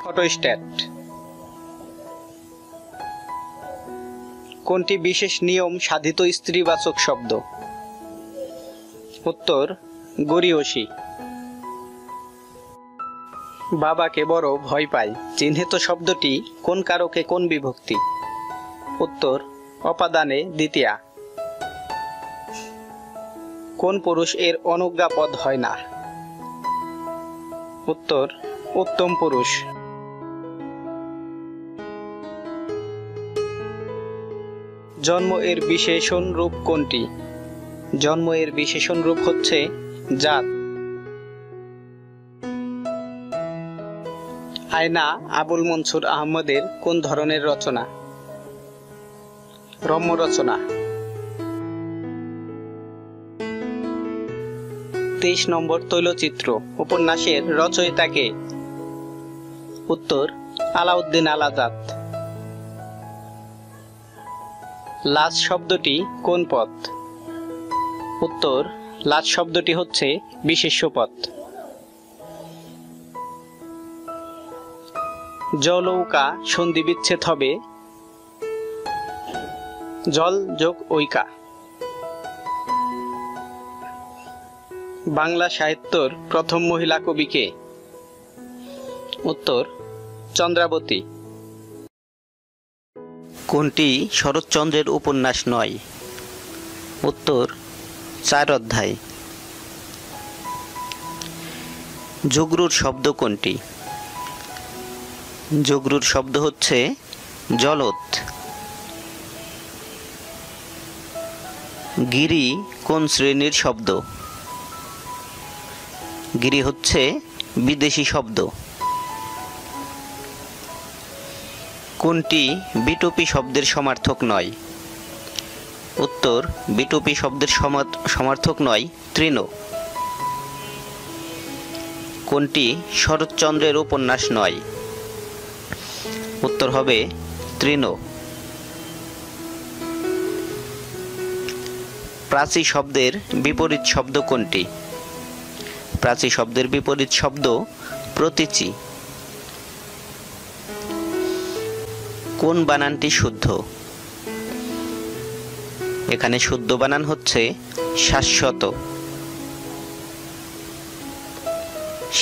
ফটোস্ট্যাট। কোনটি বিশেষ নিয়ম সাধিত স্ত্রীবাচক শব্দ? উত্তর গরীয়সী। বাবাকে বড় ভয় পাই চিহ্নিত শব্দটি কোন কারকে কোন বিভক্তি? উত্তর অপাদানে দ্বিতীয়া। কোন পুরুষ এর অনুজ্ঞাপদ হয় না? উত্তর উত্তম পুরুষ। জন্ম এর বিশেষণ রূপ কোনটি? জন্ম এর বিশেষণ রূপ হচ্ছে জাত। আয়না আবুল মনসুর আহমদের কোন ধরনের রচনা? রম্য রচনা। 23 নম্বর তৈলচিত্র উপন্যাসের রচয়িতা কে? উত্তর আলাউদ্দিন আল আজাদ। লাজ শব্দটি কোন পদ? উত্তর লাজ শব্দটি হচ্ছে বিশেষ্য পদ। জলৌকা সন্ধি বিচ্ছেদ হবে জল যোগ ঐকা। বাংলা সাহিত্যের প্রথম মহিলা কবি কে? উত্তর চন্দ্রাবতী। কোনটি শরৎচন্দ্রের উপন্যাস নয়? উত্তর 4 অধ্যায়। জগরুর শব্দ কোনটি? জগরুর শব্দ হচ্ছে জলদ। গিরি কোন শ্রেণীর শব্দ? গিরি হচ্ছে বিদেশি শব্দ। কোনটি বিটুপি শব্দের সমার্থক নয়? উত্তর বিটুপি শব্দের সমার্থক নয় তৃণ। কোনটি শরৎচন্দ্রের উপন্যাস নয়? উত্তর হবে তৃণ। প্রাচী শব্দের বিপরীত শব্দ কোনটি? প্রাচী শব্দের বিপরীত শব্দ প্রতীচী। কোন বানানটি শুদ্ধ? এখানে শুদ্ধ বানান হচ্ছে শাশ্বত।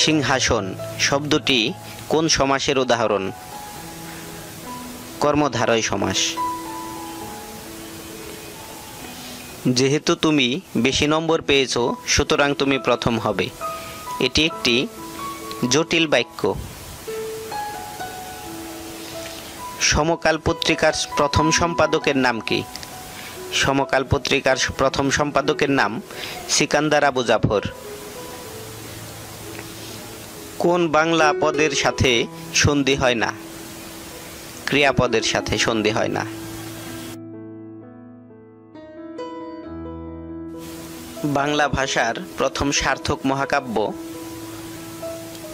সিংহাসন শব্দটি কোন সমাসের উদাহরণ? কর্মধারয় সমাস। যেহেতু তুমি বেশি নম্বর পেয়েছো সুতরাং তুমি প্রথম হবে। এটি একটি জটিল বাক্য। সমকাল পত্রিকার প্রথম সম্পাদকের নাম কি? সমকাল পত্রিকার প্রথম সম্পাদকের নাম সিকান্দার আবু জাফর। কোন বাংলা পদের সাথে সন্ধি হয় না? ক্রিয়াপদের সাথে সন্ধি হয় না। বাংলা ভাষার প্রথম সার্থক মহাকাব্য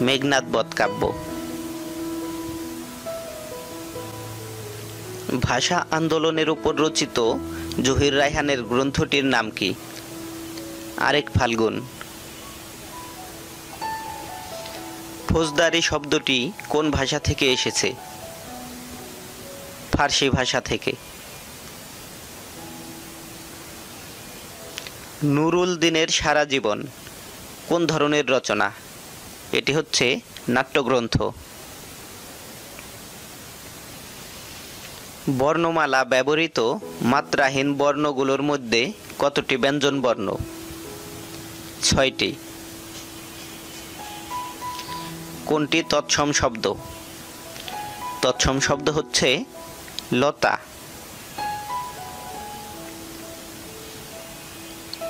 মেঘনাদ বধ কাব্য। ভাষা আন্দোলনের উপর রচিত জহির রায়হানের গ্রন্থটির নাম কি? আরেক ফাল্গুন। ফৌজদারি শব্দটি কোন ভাষা থেকে এসেছে? ফার্সি ভাষা থেকে। নুরুল দিনের সারা জীবন কোন ধরনের রচনা? এটি হচ্ছে নাট্যগ্রন্থ। বর্ণমালা ব্যবহৃত মাত্রাহীন বর্ণগুলোর মধ্যে কতটি ব্যঞ্জন বর্ণ? 6টি। কোনটি তৎসম শব্দ? তৎসম শব্দ হচ্ছে লতা।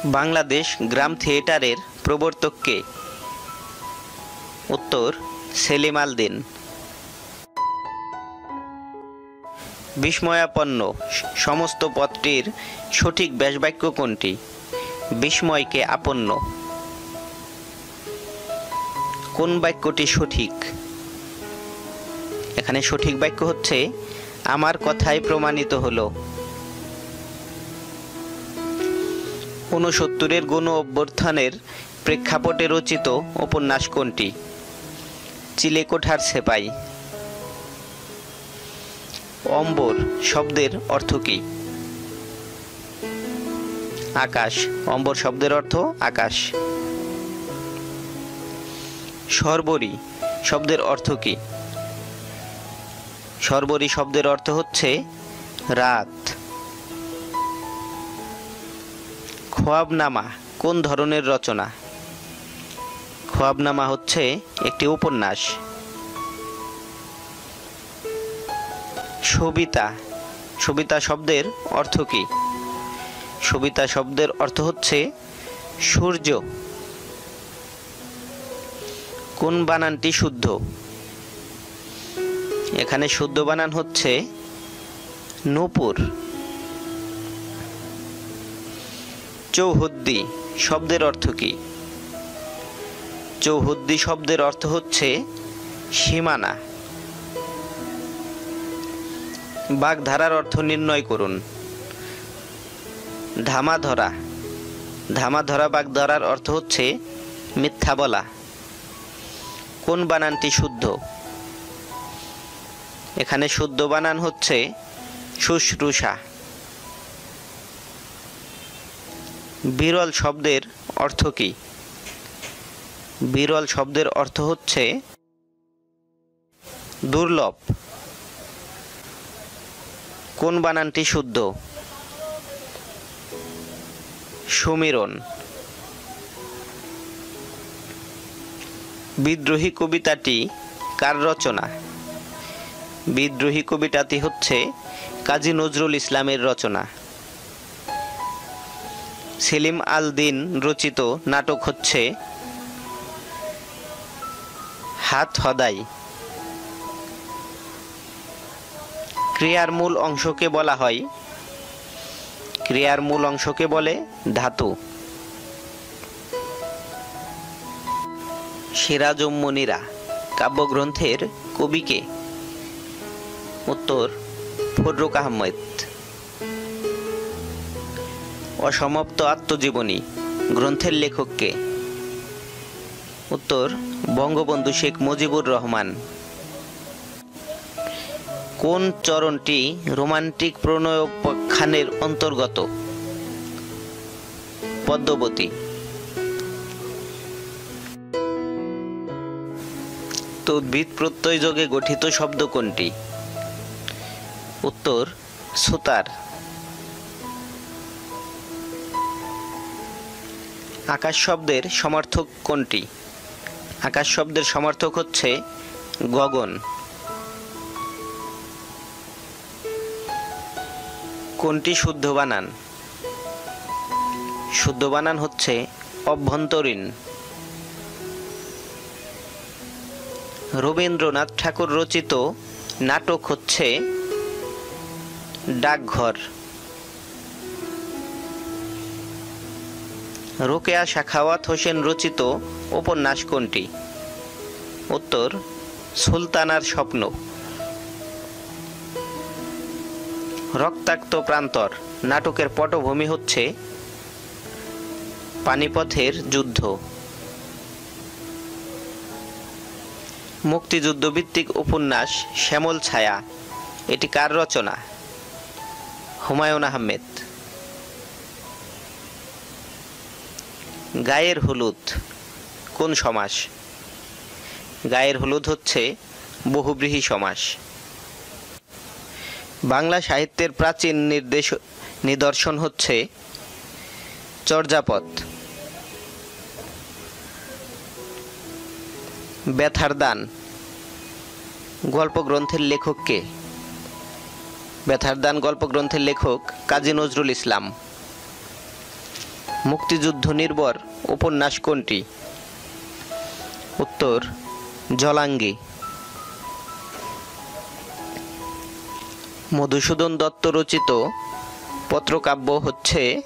বাংলাদেশ গ্রাম থিয়েটারের প্রবর্তক কে? উত্তর সেলিম আল দীন। বিস্ময়াপন্ন সমস্ত পদটির সঠিক ব্যাসবাক্য কোনটি? বিস্ময়কে আপন্ন। কোন বাক্যটি সঠিক? এখানে সঠিক বাক্য হচ্ছে আমার কথাই প্রমাণিত হলো। 69-এর গণ অভ্যুত্থানের প্রেক্ষাপটে রচিত উপন্যাস কোনটি? চিলেকোঠার সেপাই। অম্বর শব্দের অর্থ কি? আকাশ। অম্বর শব্দের অর্থ আকাশ। শর্বরী শব্দের অর্থ কি? শর্বরী শব্দের অর্থ হচ্ছে রাত। খোয়াবনামা কোন ধরনের রচনা? খোয়াবনামা হচ্ছে একটি উপন্যাস। সবিতা। সবিতা শব্দের অর্থ কি? সবিতা শব্দের অর্থ হচ্ছে সূর্য। কোন বানানটি শুদ্ধ? এখানে শুদ্ধ বানান হচ্ছে নূপুর। চৌহদ্দি শব্দের অর্থ কি? চৌহদ্দি শব্দের অর্থ হচ্ছে সীমানা। বাগধারার অর্থ নির্ণয় করুন। ধামাধরা। ধামাধরা বাগধারার অর্থ হচ্ছে মিথ্যা বলা। কোন বানানটি শুদ্ধ? এখানে শুদ্ধ বানান হচ্ছে শুশ্রূষা। বিরল শব্দের অর্থ কি? বিরল শব্দের অর্থ হচ্ছে দুর্লভ। কোন বানানটি শুদ্ধ? সমীরণ। বিদ্রোহী কবিতাটি কার রচনা? বিদ্রোহী কবিতাটি হচ্ছে কাজী নজরুল ইসলামের রচনা। সেলিম আল দীন রচিত নাটক হচ্ছে হাত হদাই। ক্রিয়ার মূল অংশকে বলা হয়? ক্রিয়ার মূল অংশকে বলে ধাতু। সিরাজুম মুনিরা কাব্যগ্রন্থের কবি কে? উত্তর ফররুখ আহমেদ। অসমাপ্ত আত্মজীবনী গ্রন্থের লেখক কে? উত্তর বঙ্গবন্ধু শেখ মুজিবুর রহমান। কোন চরণটি রোমান্টিক প্রণয়োপাখ্যানের অন্তর্গত? পদ্মবতী। তদ্ভিদ প্রত্যয় যোগে গঠিত শব্দ কোনটি? উত্তর সুতার। আকাশ শব্দের সমার্থক কোনটি? আকাশ শব্দের সমার্থক হচ্ছে গগন। কোনটি শুদ্ধ বানান? শুদ্ধ বানান হচ্ছে অভ্যন্তরীণ। রবীন্দ্রনাথ ঠাকুর রচিত নাটক হচ্ছে ডাকঘর। রোকেয়া সাখাওয়াত হোসেন রচিত উপন্যাস কোনটি? উত্তর সুলতানার স্বপ্ন। রক্তাক্ত প্রান্তর নাটকের পটভূমি হচ্ছে পানিপথের যুদ্ধ। মুক্তিযুদ্ধভিত্তিক উপন্যাস শ্যামল ছায়া এটি কার রচনা? হুমায়ুন আহমেদ। গায়ের হলুদ কোন সমাস? গায়ের হলুদ হচ্ছে বহুব্রীহি সমাস। বাংলা সাহিত্যের প্রাচীন নিদর্শন হচ্ছে চর্যাপদ। ব্যথার দান গল্পগ্রন্থের লেখক কে? ব্যথার দান গল্পগ্রন্থের লেখক কাজী নজরুল ইসলাম। মুক্তিযুদ্ধ নির্ভর উপন্যাস কোনটি? উত্তর জলাঙ্গি। মধুসূদন দত্ত রচিত পত্রকাব্য হচ্ছে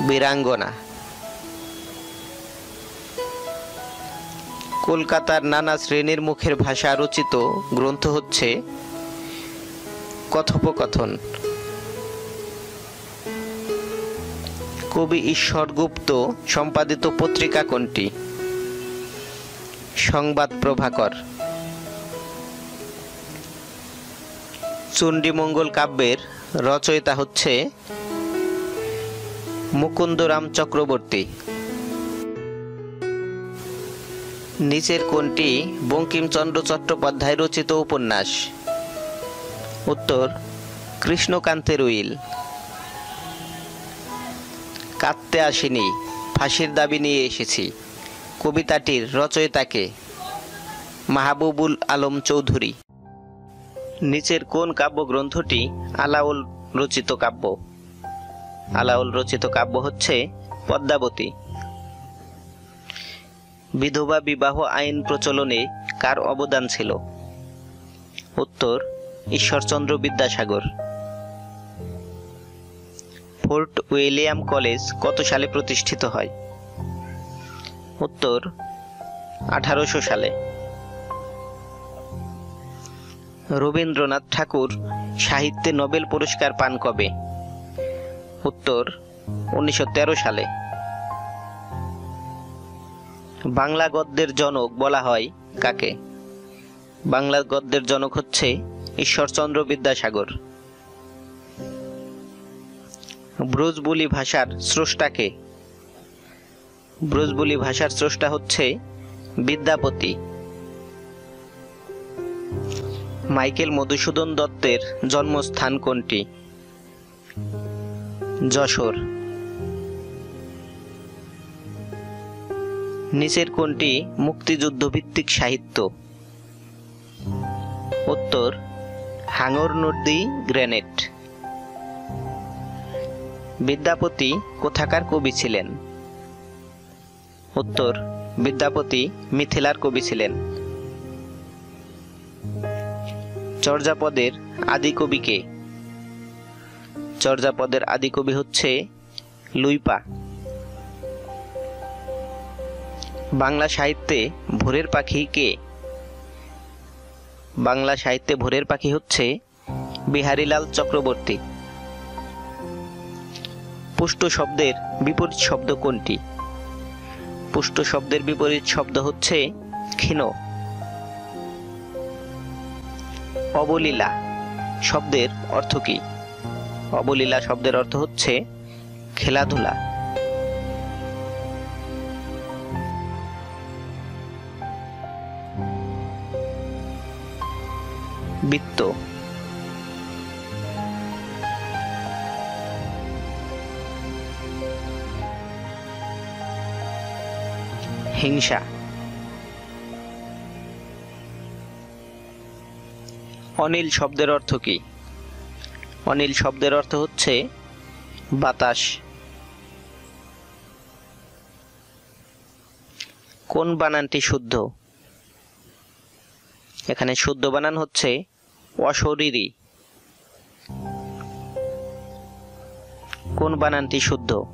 বীরাঙ্গনা। কলকাতার নানা শ্রেণীর মুখের ভাষা রচিত গ্রন্থ হচ্ছে কথোপকথন। কবি ঈশ্বর গুপ্ত সম্পাদিত পত্রিকা কোনটি? সংবাদ প্রভাকর। চণ্ডীমঙ্গল কাব্যের রচয়িতা হচ্ছে মুকুন্দরাম চক্রবর্তী। নিচের কোনটি বঙ্কিমচন্দ্র চট্টোপাধ্যায় রচিত উপন্যাস? উত্তর কৃষ্ণকান্তের উইল। কাঁদতে আসিনি, ফাঁসির দাবি নিয়ে এসেছি কবিতাটির রচয়িতাকে? মাহবুবুল আলম চৌধুরী। নিচের কোন কাব্যগ্রন্থটি আলাওল রচিত কাব্য? আলাওল রচিত কাব্য হচ্ছে পদ্মাবতী। বিধবা বিবাহ আইন প্রচলনে কার অবদান ছিল? উত্তর Ishwarchandra Vidyasagar. Fort William college কত সালে প্রতিষ্ঠিত হয়? উত্তর 1800 সালে। রবীন্দ্রনাথ ঠাকুর সাহিত্যে নোবেল পুরস্কার পান কবে? উত্তর 1913 সালে। বাংলা গদ্যের জনক বলা হয় কাকে? বাংলা গদ্যের জনক হচ্ছে ঈশ্বরচন্দ্র বিদ্যাসাগর। ব্রজবুলি ভাষার স্রষ্টাকে? ব্রজবুলি ভাষার স্রষ্টা হচ্ছে বিদ্যাপতি। মাইকেল মধুসূদন দত্তের জন্মস্থান কোনটি? যশোর। নিচের কোনটি মুক্তিযুদ্ধ ভিত্তিক সাহিত্য? উত্তর হাঙর নদী গ্রেনেড। বিদ্যাপতি কোথাকার কবি ছিলেন? উত্তর বিদ্যাপতি মিথিলার কবি ছিলেন। চর্যাপদের আদি কবি কে? চর্যাপদের আদি কবি হচ্ছে লুইপা। বাংলা সাহিত্যে ভোরের পাখি কে? বাংলা সাহিত্যে ভোরের পাখি হচ্ছে বিহারীলাল চক্রবর্তী। পুষ্ট শব্দের বিপরীত শব্দ কোনটি? পুষ্ট শব্দের বিপরীত শব্দ হচ্ছে ক্ষীণ। অবলীলা শব্দের অর্থ কি? অবলীলা শব্দের অর্থ হচ্ছে খেলাধুলা। বৃত্ত হিংসা। অনিল শব্দের অর্থ কি? অনিল শব্দের অর্থ হচ্ছে বাতাস। কোন বানানটি শুদ্ধ? এখানে শুদ্ধ বানান হচ্ছে অশরীরী। কোন বানানটি শুদ্ধ?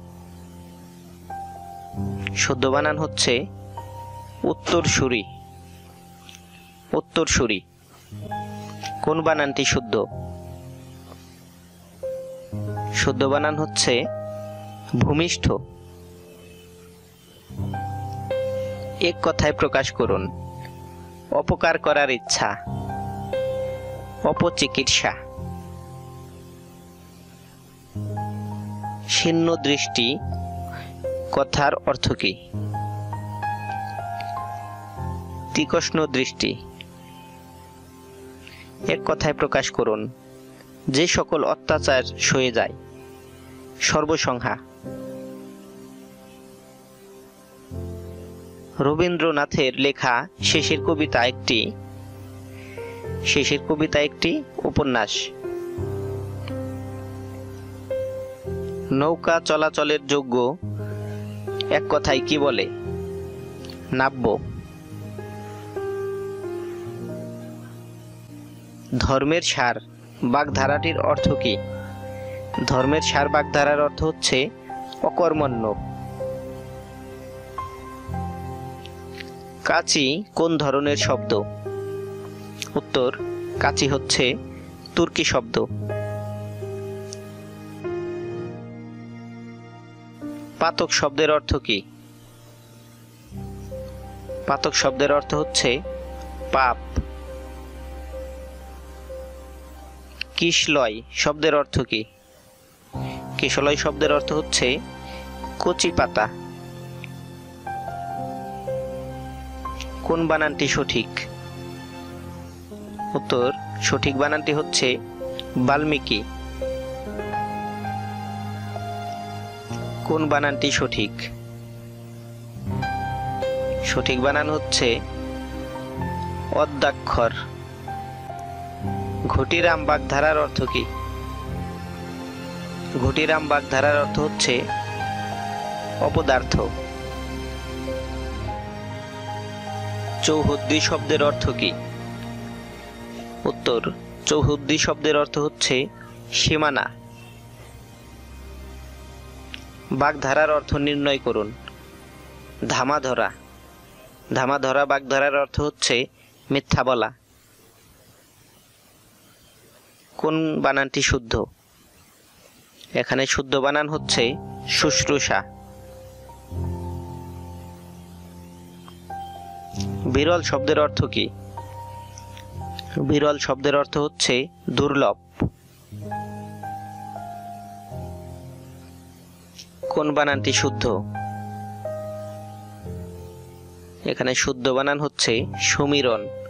শুদ্ধ বানান হচ্ছে উত্তরসূরি। উত্তরসূরি। কোন বানানটি শুদ্ধ? শুদ্ধ বানান হচ্ছে ভূমিষ্ঠ। এক কথায় প্রকাশ করুন। অপকার করার ইচ্ছা। অপচিকিৎসা। শীর্ণ দৃষ্টি কথার অর্থ কি? তীক্ষ্ণ দৃষ্টি। এক কথায় প্রকাশ করুন। যে সকল অত্যাচার সয়ে যায়। সর্বসংখ্যা। রবীন্দ্রনাথের লেখা শেষের কবিতা একটি উপন্যাস। নৌকা চলাচলের যোগ্য এক কথায় কি বলে? নাব্য। ধর্মের সার বাগধারাটির অর্থ কি? ধর্মের সার বাগধারার অর্থ হচ্ছে অকর্মণ্য। কাঁচি কোন ধরনের শব্দ? উত্তর, কাঁচি হচ্ছে তুর্কি শব্দ। পাতক শব্দের অর্থ কি? পাতক শব্দের অর্থ হচ্ছে পাপ। কিশলয় শব্দের অর্থ কি? কিশলয় শব্দের অর্থ হচ্ছে কচি পাতা। কোন বানানটি সঠিক? উত্তর, সঠিক বানানটি হচ্ছে বাল্মীকি। কোন বানানটি সঠিক? সঠিক বানান হচ্ছে অদ্যাক্ষর। ঘটিরাম বাগধারার অর্থ কি? ঘটিরাম বাগধারার অর্থ হচ্ছে অপদার্থ। চৌহদ্দি শব্দের অর্থ কি? উত্তর, চৌহদ্দি শব্দের অর্থ হচ্ছে সীমানা। বাগধারার অর্থ নির্ণয় করুন। ধামাধরা। ধামাধরা বাগধারার অর্থ হচ্ছে মিথ্যা বলা। কোন বানানটি শুদ্ধ? এখানে শুদ্ধ বানান হচ্ছে শুশ্রূষা। বিরল শব্দের অর্থ কি? বিরল শব্দের অর্থ হচ্ছে দুর্লভ। কোন বানানটি শুদ্ধ? এখানে শুদ্ধ বানান হচ্ছে সমীরণ।